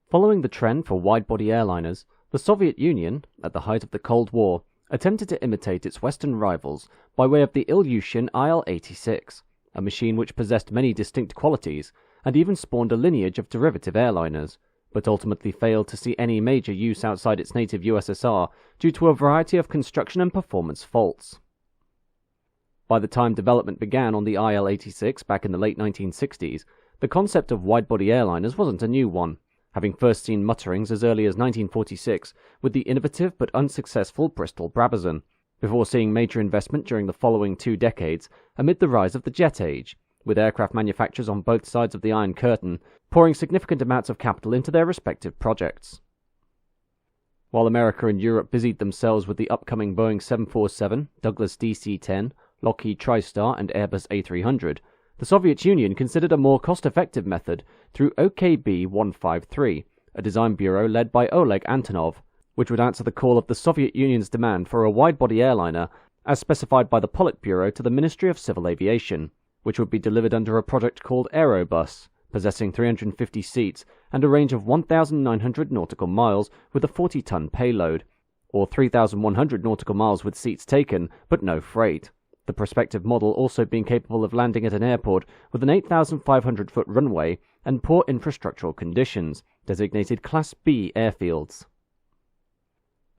Following the trend for wide-body airliners, the Soviet Union, at the height of the Cold War, attempted to imitate its Western rivals by way of the Ilyushin Il-86, a machine which possessed many distinct qualities and even spawned a lineage of derivative airliners, but ultimately failed to see any major use outside its native USSR due to a variety of construction and performance faults. By the time development began on the Il-86 back in the late 1960s, the concept of wide-body airliners wasn't a new one, having first seen mutterings as early as 1946 with the innovative but unsuccessful Bristol Brabazon, before seeing major investment during the following 2 decades amid the rise of the jet age, with aircraft manufacturers on both sides of the Iron Curtain pouring significant amounts of capital into their respective projects. While America and Europe busied themselves with the upcoming Boeing 747, Douglas DC-10, Lockheed TriStar and Airbus A300, the Soviet Union considered a more cost-effective method through OKB-153, a design bureau led by Oleg Antonov, which would answer the call of the Soviet Union's demand for a wide-body airliner as specified by the Politburo to the Ministry of Civil Aviation, which would be delivered under a project called Aerobus, possessing 350 seats and a range of 1,900 nautical miles with a 40-ton payload, or 3,100 nautical miles with seats taken, but no freight. The prospective model also being capable of landing at an airport with an 8,500-foot runway and poor infrastructural conditions, designated Class B airfields.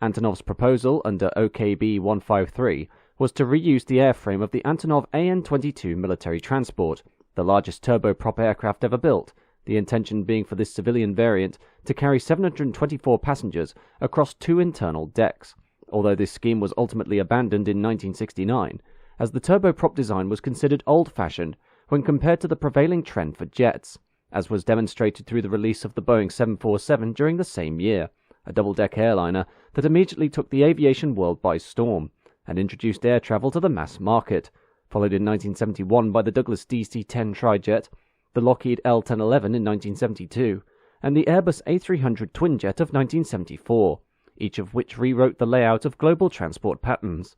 Antonov's proposal under OKB-153 was to reuse the airframe of the Antonov AN-22 military transport, the largest turboprop aircraft ever built, the intention being for this civilian variant to carry 724 passengers across 2 internal decks, although this scheme was ultimately abandoned in 1969, as the turboprop design was considered old-fashioned when compared to the prevailing trend for jets, as was demonstrated through the release of the Boeing 747 during the same year, a double-deck airliner that immediately took the aviation world by storm and introduced air travel to the mass market, followed in 1971 by the Douglas DC-10 trijet, the Lockheed L-1011 in 1972, and the Airbus A300 twinjet of 1974, each of which rewrote the layout of global transport patterns.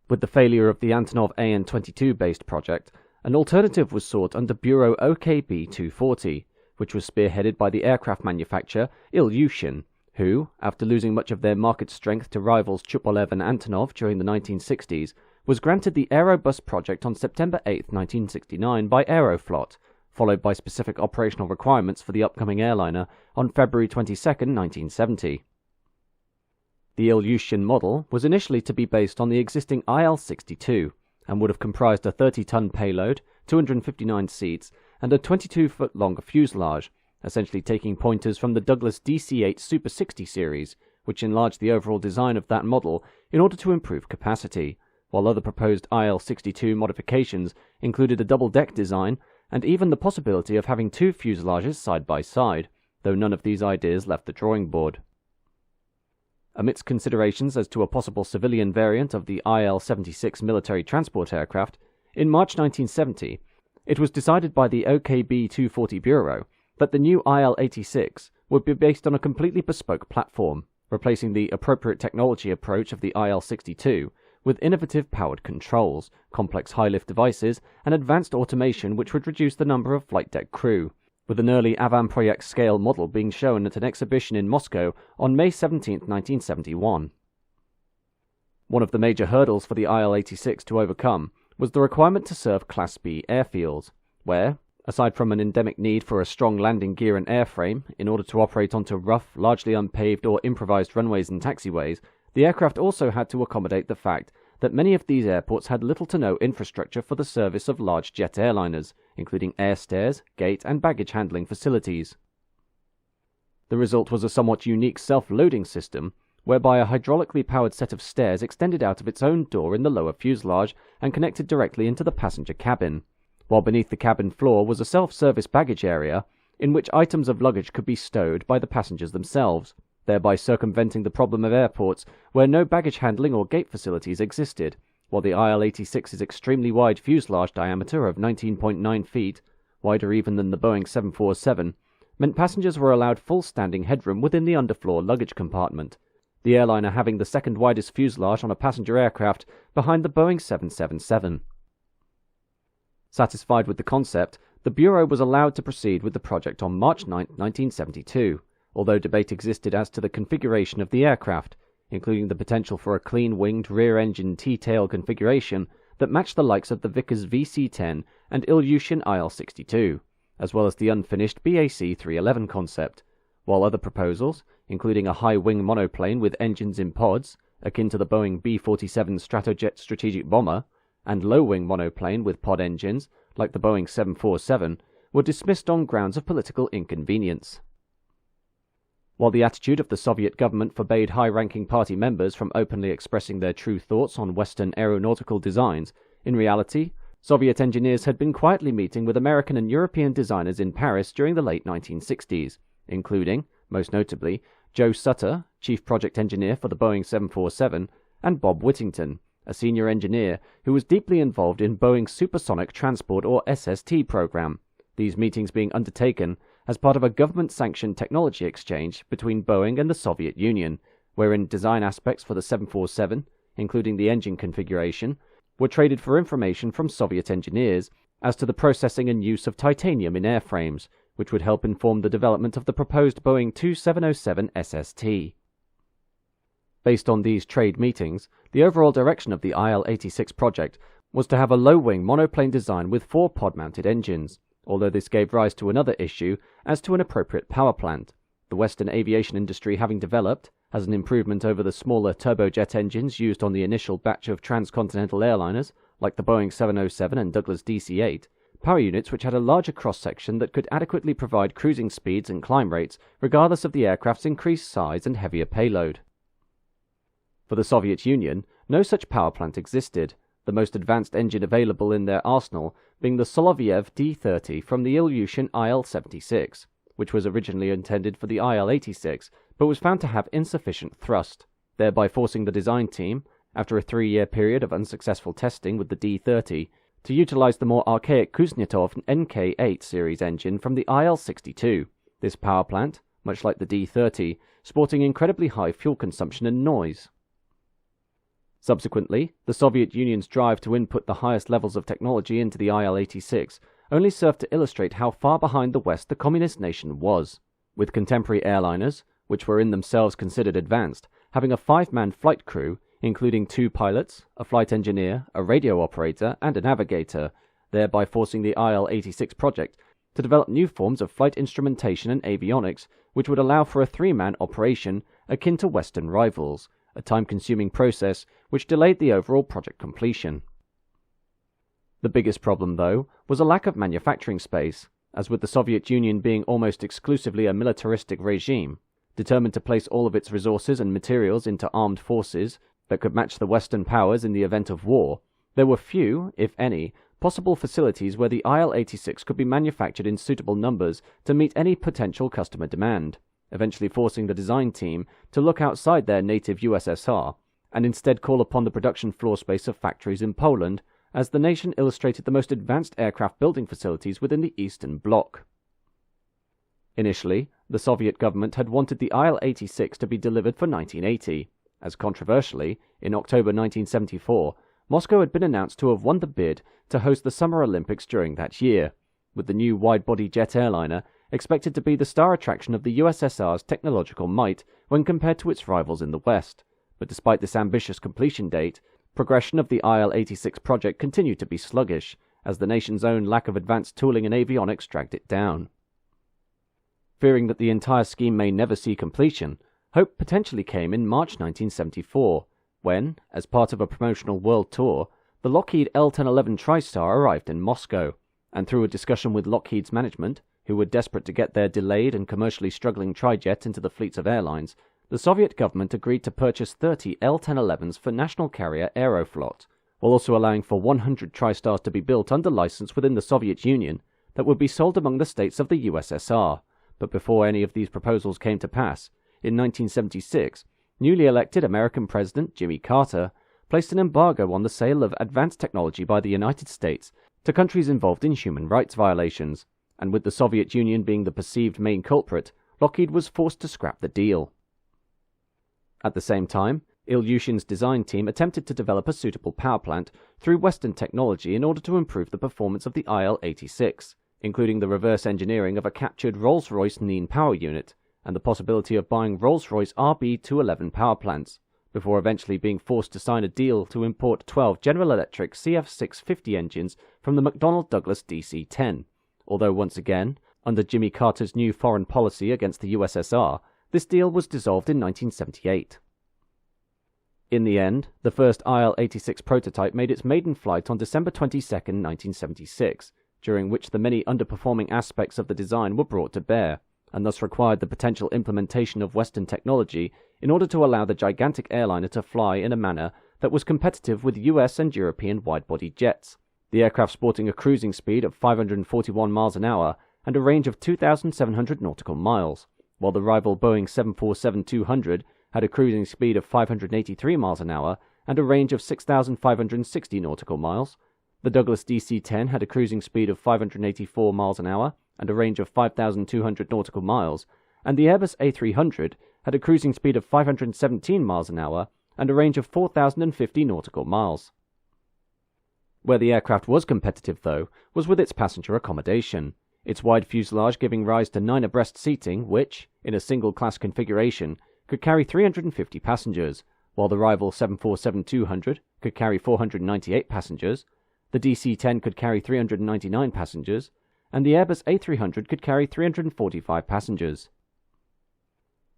With the failure of the Antonov AN-22-based project, an alternative was sought under Bureau OKB-240, which was spearheaded by the aircraft manufacturer Ilyushin, who, after losing much of their market strength to rivals Tupolev and Antonov during the 1960s, was granted the Aerobus project on September 8, 1969 by Aeroflot, followed by specific operational requirements for the upcoming airliner on February 22, 1970. The Ilyushin model was initially to be based on the existing IL-62 and would have comprised a 30-ton payload, 259 seats, and a 22-foot-long fuselage, essentially taking pointers from the Douglas DC-8 Super 60 series, which enlarged the overall design of that model in order to improve capacity, while other proposed IL-62 modifications included a double-deck design and even the possibility of having 2 fuselages side by side, though none of these ideas left the drawing board. Amidst considerations as to a possible civilian variant of the Il-76 military transport aircraft, in March 1970, it was decided by the OKB-240 Bureau that the new Il-86 would be based on a completely bespoke platform, replacing the appropriate technology approach of the Il-62 with innovative powered controls, complex high-lift devices, and advanced automation which would reduce the number of flight deck crew, with an early avant-project scale model being shown at an exhibition in Moscow on May 17, 1971. One of the major hurdles for the Il-86 to overcome was the requirement to serve Class B airfields, where, aside from an endemic need for a strong landing gear and airframe in order to operate onto rough, largely unpaved or improvised runways and taxiways, the aircraft also had to accommodate the fact that many of these airports had little to no infrastructure for the service of large jet airliners, including air stairs, gate and baggage handling facilities. The result was a somewhat unique self-loading system, whereby a hydraulically powered set of stairs extended out of its own door in the lower fuselage and connected directly into the passenger cabin, while beneath the cabin floor was a self-service baggage area in which items of luggage could be stowed by the passengers themselves, thereby circumventing the problem of airports where no baggage handling or gate facilities existed, while the Il-86's extremely wide fuselage diameter of 19.9 feet, wider even than the Boeing 747, meant passengers were allowed full standing headroom within the underfloor luggage compartment, the airliner having the second widest fuselage on a passenger aircraft behind the Boeing 777. Satisfied with the concept, the Bureau was allowed to proceed with the project on March 9, 1972, although debate existed as to the configuration of the aircraft, including the potential for a clean-winged rear-engine T-tail configuration that matched the likes of the Vickers VC-10 and Ilyushin Il-86, as well as the unfinished BAC-311 concept, while other proposals, including a high-wing monoplane with engines in pods, akin to the Boeing B-47 Stratojet strategic bomber, and low-wing monoplane with pod engines, like the Boeing 747, were dismissed on grounds of political inconvenience. While the attitude of the Soviet government forbade high-ranking party members from openly expressing their true thoughts on Western aeronautical designs, in reality, Soviet engineers had been quietly meeting with American and European designers in Paris during the late 1960s, including, most notably, Joe Sutter, chief project engineer for the Boeing 747, and Bob Whittington, a senior engineer who was deeply involved in Boeing's Supersonic Transport or SST program, these meetings being undertaken as part of a government-sanctioned technology exchange between Boeing and the Soviet Union, wherein design aspects for the 747, including the engine configuration, were traded for information from Soviet engineers as to the processing and use of titanium in airframes, which would help inform the development of the proposed Boeing 2707 SST. Based on these trade meetings, the overall direction of the Il-86 project was to have a low-wing monoplane design with 4 pod-mounted engines, although this gave rise to another issue as to an appropriate power plant, the Western aviation industry having developed, as an improvement over the smaller turbojet engines used on the initial batch of transcontinental airliners, like the Boeing 707 and Douglas DC-8, power units which had a larger cross-section that could adequately provide cruising speeds and climb rates regardless of the aircraft's increased size and heavier payload. For the Soviet Union, no such power plant existed, the most advanced engine available in their arsenal being the Soloviev D-30 from the Ilyushin Il-76, which was originally intended for the Il-86 but was found to have insufficient thrust, thereby forcing the design team, after a 3-year period of unsuccessful testing with the D-30, to utilize the more archaic Kuznetsov NK-8 series engine from the Il-62, this power plant, much like the D-30, sporting incredibly high fuel consumption and noise. Subsequently, the Soviet Union's drive to input the highest levels of technology into the Il-86 only served to illustrate how far behind the West the communist nation was, with contemporary airliners, which were in themselves considered advanced, having a 5-man flight crew, including 2 pilots, a flight engineer, a radio operator, and a navigator, thereby forcing the Il-86 project to develop new forms of flight instrumentation and avionics which would allow for a 3-man operation akin to Western rivals, a time-consuming process which delayed the overall project completion. The biggest problem, though, was a lack of manufacturing space, as with the Soviet Union being almost exclusively a militaristic regime, determined to place all of its resources and materials into armed forces that could match the Western powers in the event of war, there were few, if any, possible facilities where the Il-86 could be manufactured in suitable numbers to meet any potential customer demand, eventually forcing the design team to look outside their native USSR and instead call upon the production floor space of factories in Poland, as the nation illustrated the most advanced aircraft building facilities within the Eastern Bloc. Initially, the Soviet government had wanted the Il-86 to be delivered for 1980, as controversially, in October 1974, Moscow had been announced to have won the bid to host the Summer Olympics during that year, with the new wide-body jet airliner expected to be the star attraction of the USSR's technological might when compared to its rivals in the West. But despite this ambitious completion date, progression of the Il-86 project continued to be sluggish, as the nation's own lack of advanced tooling and avionics dragged it down. Fearing that the entire scheme may never see completion, hope potentially came in March 1974, when, as part of a promotional world tour, the Lockheed L-1011 TriStar arrived in Moscow, and through a discussion with Lockheed's management, who were desperate to get their delayed and commercially struggling trijet into the fleets of airlines, the Soviet government agreed to purchase 30 L-1011s for national carrier Aeroflot, while also allowing for 100 TriStars to be built under license within the Soviet Union that would be sold among the states of the USSR. But before any of these proposals came to pass, in 1976, newly elected American President Jimmy Carter placed an embargo on the sale of advanced technology by the United States to countries involved in human rights violations, and with the Soviet Union being the perceived main culprit, Lockheed was forced to scrap the deal. At the same time, Ilyushin's design team attempted to develop a suitable power plant through Western technology in order to improve the performance of the Il-86, including the reverse engineering of a captured Rolls-Royce Nene power unit, and the possibility of buying Rolls-Royce RB211 power plants, before eventually being forced to sign a deal to import 12 General Electric CF650 engines from the McDonnell Douglas DC-10, although once again, under Jimmy Carter's new foreign policy against the USSR, this deal was dissolved in 1978. In the end, the first Il-86 prototype made its maiden flight on December 22, 1976, during which the many underperforming aspects of the design were brought to bear, and thus required the potential implementation of Western technology in order to allow the gigantic airliner to fly in a manner that was competitive with US and European wide-body jets, the aircraft sporting a cruising speed of 541 miles an hour and a range of 2,700 nautical miles, while the rival Boeing 747-200 had a cruising speed of 583 miles an hour and a range of 6,560 nautical miles. The Douglas DC-10 had a cruising speed of 584 miles an hour and a range of 5,200 nautical miles, and the Airbus A300 had a cruising speed of 517 miles an hour and a range of 4,050 nautical miles. Where the aircraft was competitive, though, was with its passenger accommodation, its wide fuselage giving rise to 9 abreast seating which, in a single-class configuration, could carry 350 passengers, while the rival 747-200 could carry 498 passengers, the DC-10 could carry 399 passengers, and the Airbus A300 could carry 345 passengers.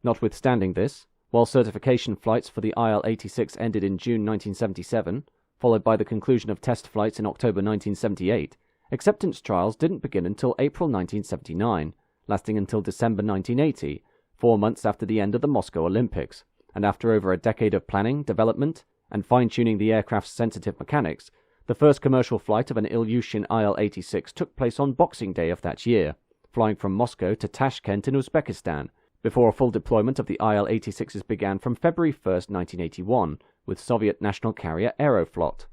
Notwithstanding this, while certification flights for the Il-86 ended in June 1977, followed by the conclusion of test flights in October 1978, acceptance trials didn't begin until April 1979, lasting until December 1980, 4 months after the end of the Moscow Olympics, and after over a decade of planning, development, and fine-tuning the aircraft's sensitive mechanics, the first commercial flight of an Ilyushin Il-86 took place on Boxing Day of that year, flying from Moscow to Tashkent in Uzbekistan, before a full deployment of the Il-86s began from February 1, 1981, with Soviet national carrier Aeroflot.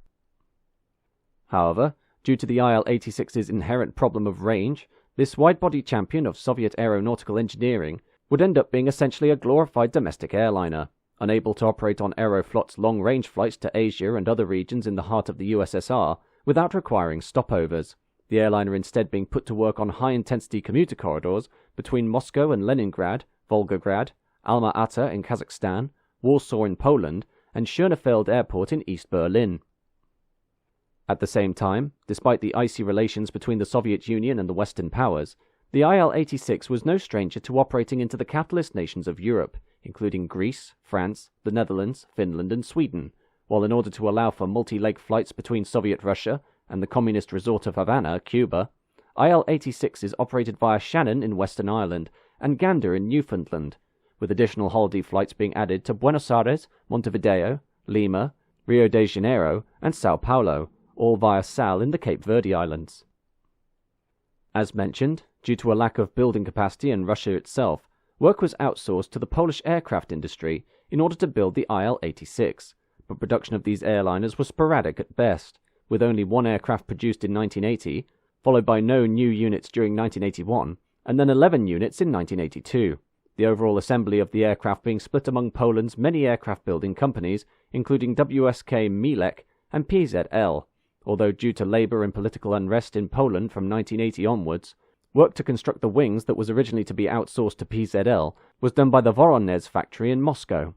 However, due to the Il-86's inherent problem of range, this wide-body champion of Soviet aeronautical engineering would end up being essentially a glorified domestic airliner, unable to operate on Aeroflot's long-range flights to Asia and other regions in the heart of the USSR without requiring stopovers, the airliner instead being put to work on high-intensity commuter corridors between Moscow and Leningrad, Volgograd, Alma-Ata in Kazakhstan, Warsaw in Poland, and Schönefeld Airport in East Berlin. At the same time, despite the icy relations between the Soviet Union and the Western powers, the Il-86 was no stranger to operating into the capitalist nations of Europe, including Greece, France, the Netherlands, Finland, and Sweden, while in order to allow for multi-leg flights between Soviet Russia and the communist resort of Havana, Cuba, Il-86 is operated via Shannon in Western Ireland and Gander in Newfoundland, with additional holiday flights being added to Buenos Aires, Montevideo, Lima, Rio de Janeiro, and Sao Paulo, all via Sal in the Cape Verde Islands. As mentioned, due to a lack of building capacity in Russia itself, work was outsourced to the Polish aircraft industry in order to build the Il-86, but production of these airliners was sporadic at best, with only 1 aircraft produced in 1980, followed by no new units during 1981, and then 11 units in 1982, the overall assembly of the aircraft being split among Poland's many aircraft building companies, including WSK Milek and PZL, although due to labour and political unrest in Poland from 1980 onwards, work to construct the wings that was originally to be outsourced to PZL was done by the Voronezh factory in Moscow.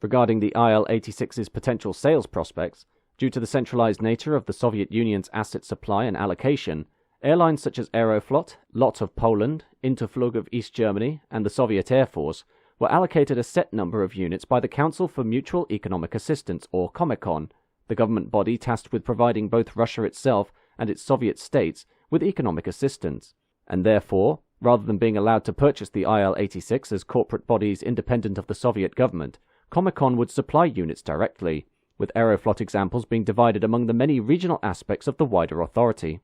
Regarding the Il-86's potential sales prospects, due to the centralized nature of the Soviet Union's asset supply and allocation, airlines such as Aeroflot, LOT of Poland, Interflug of East Germany, and the Soviet Air Force were allocated a set number of units by the Council for Mutual Economic Assistance, or Comecon, the government body tasked with providing both Russia itself and its Soviet states with economic assistance, and therefore, rather than being allowed to purchase the Il-86 as corporate bodies independent of the Soviet government, Comecon would supply units directly, with Aeroflot examples being divided among the many regional aspects of the wider authority.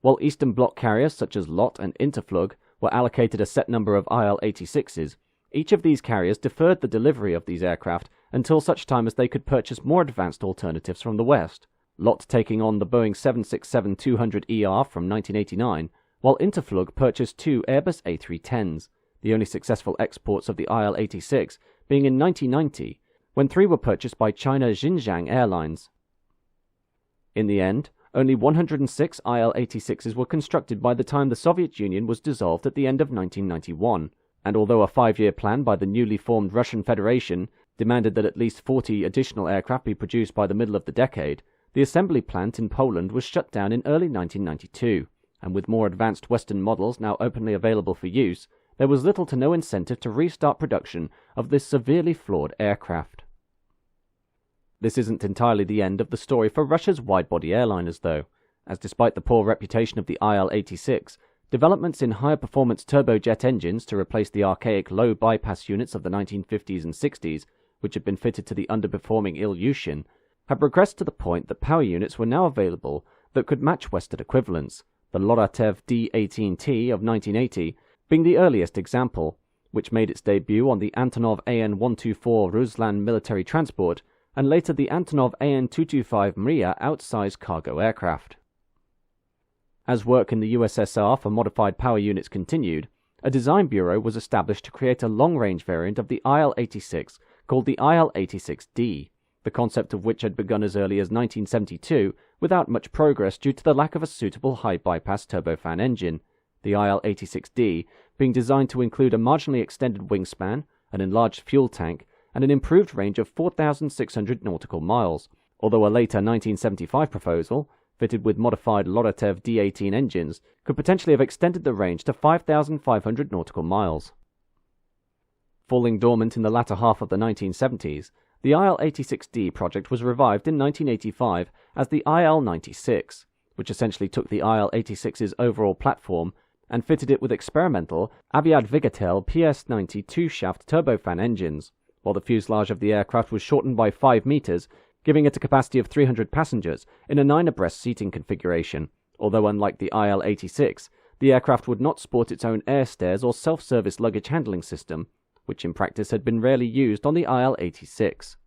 While Eastern Bloc carriers such as LOT and Interflug were allocated a set number of Il-86s, each of these carriers deferred the delivery of these aircraft until such time as they could purchase more advanced alternatives from the West, LOT taking on the Boeing 767-200ER from 1989, while Interflug purchased 2 Airbus A310s, the only successful exports of the Il-86 being in 1990, when 3 were purchased by China Xinjiang Airlines. In the end, only 106 Il-86s were constructed by the time the Soviet Union was dissolved at the end of 1991, and although a 5-year plan by the newly formed Russian Federation demanded that at least 40 additional aircraft be produced by the middle of the decade, the assembly plant in Poland was shut down in early 1992, and with more advanced Western models now openly available for use, there was little to no incentive to restart production of this severely flawed aircraft. This isn't entirely the end of the story for Russia's wide-body airliners, though, as despite the poor reputation of the Il-86, developments in higher-performance turbojet engines to replace the archaic low-bypass units of the 1950s and 60s, which had been fitted to the underperforming Ilyushin, had progressed to the point that power units were now available that could match Western equivalents, the Loratev D-18T of 1980 being the earliest example, which made its debut on the Antonov AN-124 Ruslan military transport, and later the Antonov AN-225 Mriya outsize cargo aircraft. As work in the USSR for modified power units continued, a design bureau was established to create a long-range variant of the Il-86 called the Il-86D, the concept of which had begun as early as 1972 without much progress due to the lack of a suitable high-bypass turbofan engine, the Il-86D being designed to include a marginally extended wingspan, an enlarged fuel tank, and an improved range of 4,600 nautical miles, although a later 1975 proposal, fitted with modified Loratev D-18 engines, could potentially have extended the range to 5,500 nautical miles. Falling dormant in the latter half of the 1970s, the Il-86D project was revived in 1985 as the Il-96, which essentially took the Il-86's overall platform and fitted it with experimental Aviadvigatel PS90 two-shaft turbofan engines, while the fuselage of the aircraft was shortened by 5 meters, giving it a capacity of 300 passengers in a 9-abreast seating configuration, although unlike the Il-86, the aircraft would not sport its own air stairs or self-service luggage handling system, which in practice had been rarely used on the Il-86.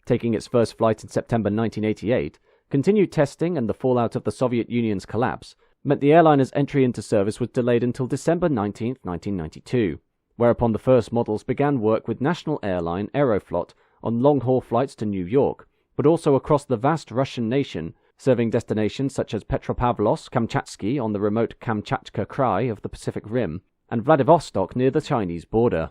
Taking its first flight in September 1988, continued testing and the fallout of the Soviet Union's collapse meant the airliner's entry into service was delayed until December 19, 1992, whereupon the first models began work with national airline Aeroflot on long-haul flights to New York, but also across the vast Russian nation, serving destinations such as Petropavlovsk-Kamchatsky on the remote Kamchatka Krai of the Pacific Rim, and Vladivostok near the Chinese border.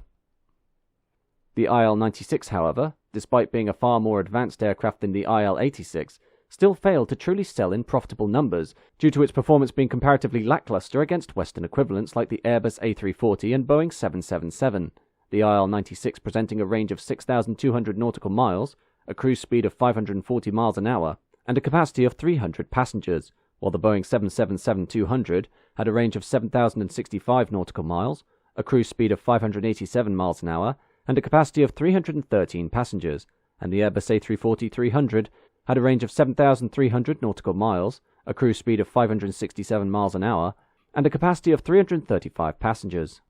The Il-96, however, despite being a far more advanced aircraft than the Il-86, still failed to truly sell in profitable numbers due to its performance being comparatively lackluster against Western equivalents like the Airbus A340 and Boeing 777, the Il-96 presenting a range of 6,200 nautical miles, a cruise speed of 540 miles an hour, and a capacity of 300 passengers, while the Boeing 777-200 had a range of 7,065 nautical miles, a cruise speed of 587 miles an hour, and a capacity of 313 passengers, and the Airbus A340-300 had a range of 7,300 nautical miles, a cruise speed of 567 miles an hour, and a capacity of 335 passengers.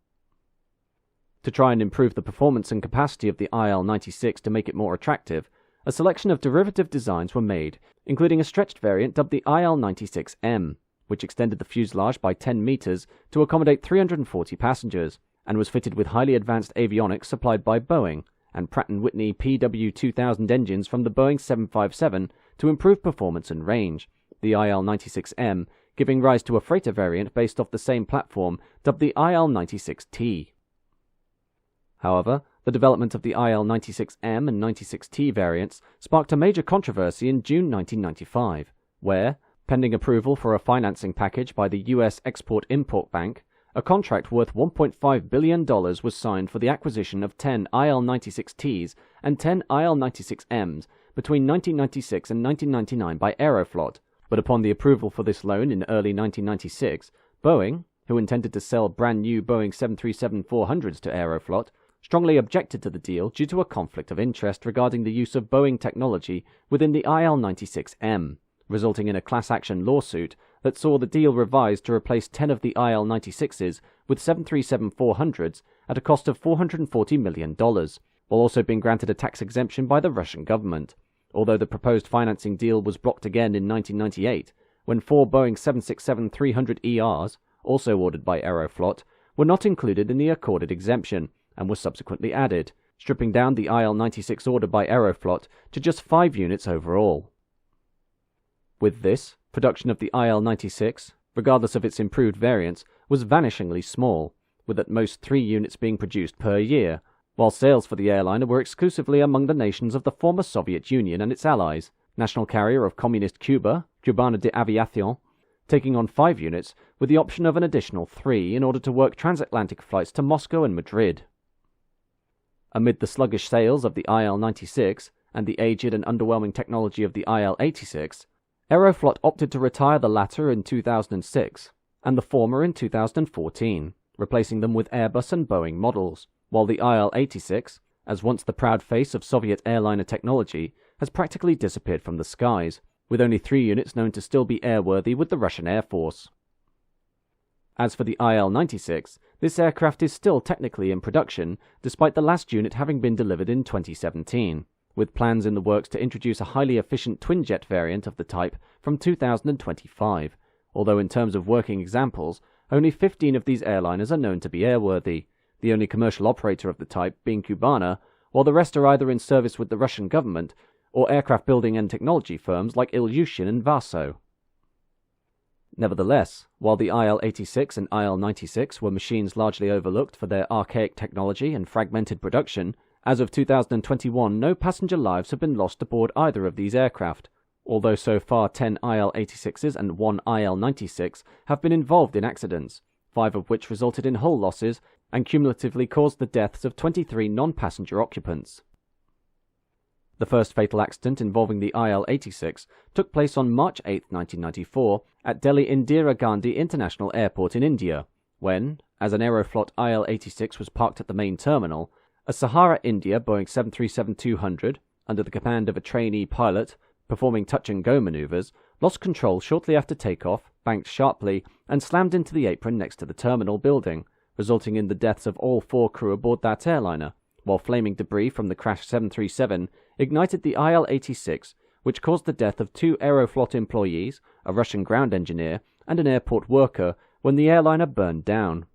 To try and improve the performance and capacity of the Il-96 to make it more attractive, a selection of derivative designs were made, including a stretched variant dubbed the Il-96M, which extended the fuselage by 10 meters to accommodate 340 passengers, and was fitted with highly advanced avionics supplied by Boeing, and Pratt & Whitney PW2000 engines from the Boeing 757 to improve performance and range, the Il-96M giving rise to a freighter variant based off the same platform dubbed the Il-96T. However, the development of the Il-96M and 96T variants sparked a major controversy in June 1995, where, pending approval for a financing package by the US Export-Import Bank, a contract worth $1.5 billion was signed for the acquisition of 10 Il-96Ts and 10 Il-96Ms between 1996 and 1999 by Aeroflot, but upon the approval for this loan in early 1996, Boeing, who intended to sell brand new Boeing 737-400s to Aeroflot, strongly objected to the deal due to a conflict of interest regarding the use of Boeing technology within the Il-96M, resulting in a class action lawsuit that saw the deal revised to replace 10 of the Il-96s with 737-400s at a cost of $440 million, while also being granted a tax exemption by the Russian government, although the proposed financing deal was blocked again in 1998, when 4 Boeing 767-300ERs, also ordered by Aeroflot, were not included in the accorded exemption, and were subsequently added, stripping down the Il-96 order by Aeroflot to just 5 units overall. With this, production of the Il-96, regardless of its improved variants, was vanishingly small, with at most 3 units being produced per year, while sales for the airliner were exclusively among the nations of the former Soviet Union and its allies, national carrier of communist Cuba, Cubana de Aviación, taking on 5 units with the option of an additional 3 in order to work transatlantic flights to Moscow and Madrid. Amid the sluggish sales of the Il-96 and the aged and underwhelming technology of the Il-86, Aeroflot opted to retire the latter in 2006 and the former in 2014, replacing them with Airbus and Boeing models, while the Il-86, as once the proud face of Soviet airliner technology, has practically disappeared from the skies, with only 3 units known to still be airworthy with the Russian Air Force. As for the Il-96, this aircraft is still technically in production, despite the last unit having been delivered in 2017, with plans in the works to introduce a highly efficient twin-jet variant of the type from 2025, although in terms of working examples, only 15 of these airliners are known to be airworthy, the only commercial operator of the type being Cubana, while the rest are either in service with the Russian government or aircraft building and technology firms like Ilyushin and Vaso. Nevertheless, while the Il-86 and Il-96 were machines largely overlooked for their archaic technology and fragmented production, as of 2021 no passenger lives have been lost aboard either of these aircraft, although so far 10 Il-86s and 1 Il-96 have been involved in accidents, 5 of which resulted in hull losses and cumulatively caused the deaths of 23 non-passenger occupants. The first fatal accident involving the Il-86 took place on March 8, 1994 at Delhi Indira Gandhi International Airport in India, when, as an Aeroflot Il-86 was parked at the main terminal, a Sahara India Boeing 737-200, under the command of a trainee pilot, performing touch-and-go maneuvers, lost control shortly after takeoff, banked sharply, and slammed into the apron next to the terminal building, resulting in the deaths of all 4 crew aboard that airliner, while flaming debris from the crashed 737 ignited the Il-86, which caused the death of 2 Aeroflot employees, a Russian ground engineer, and an airport worker when the airliner burned down.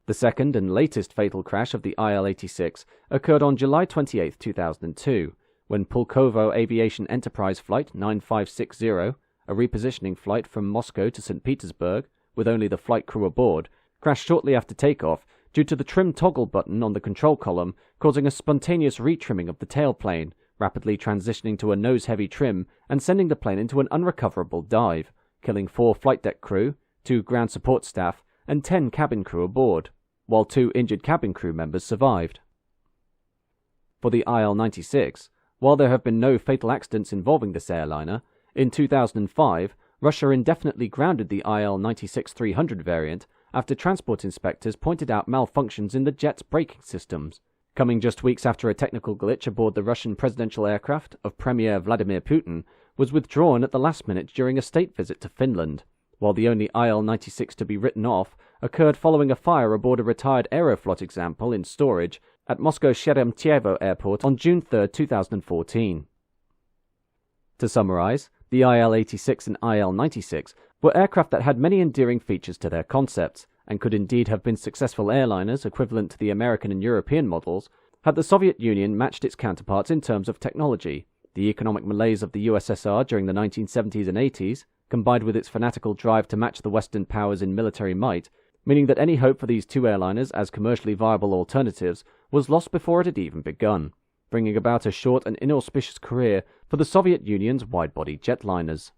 The second and latest fatal crash of the Il-86 occurred on July 28, 2002, when Pulkovo Aviation Enterprise Flight 9560, a repositioning flight from Moscow to St. Petersburg, with only the flight crew aboard, crashed shortly after takeoff due to the trim toggle button on the control column causing a spontaneous retrimming of the tailplane, rapidly transitioning to a nose-heavy trim and sending the plane into an unrecoverable dive, killing 4 flight deck crew, 2 ground support staff, and 10 cabin crew aboard, while 2 injured cabin crew members survived. For the Il-96, while there have been no fatal accidents involving this airliner, in 2005, Russia indefinitely grounded the Il-96-300 variant after transport inspectors pointed out malfunctions in the jet's braking systems, coming just weeks after a technical glitch aboard the Russian presidential aircraft of Premier Vladimir Putin was withdrawn at the last minute during a state visit to Finland, while the only Il-96 to be written off occurred following a fire aboard a retired Aeroflot example in storage at Moscow Sheremetyevo Airport on June 3, 2014. To summarize, the Il-86 and Il-96 were aircraft that had many endearing features to their concepts, and could indeed have been successful airliners equivalent to the American and European models, had the Soviet Union matched its counterparts in terms of technology. The economic malaise of the USSR during the 1970s and 80s, combined with its fanatical drive to match the Western powers in military might, meaning that any hope for these 2 airliners as commercially viable alternatives was lost before it had even begun, bringing about a short and inauspicious career for the Soviet Union's wide-body jetliners.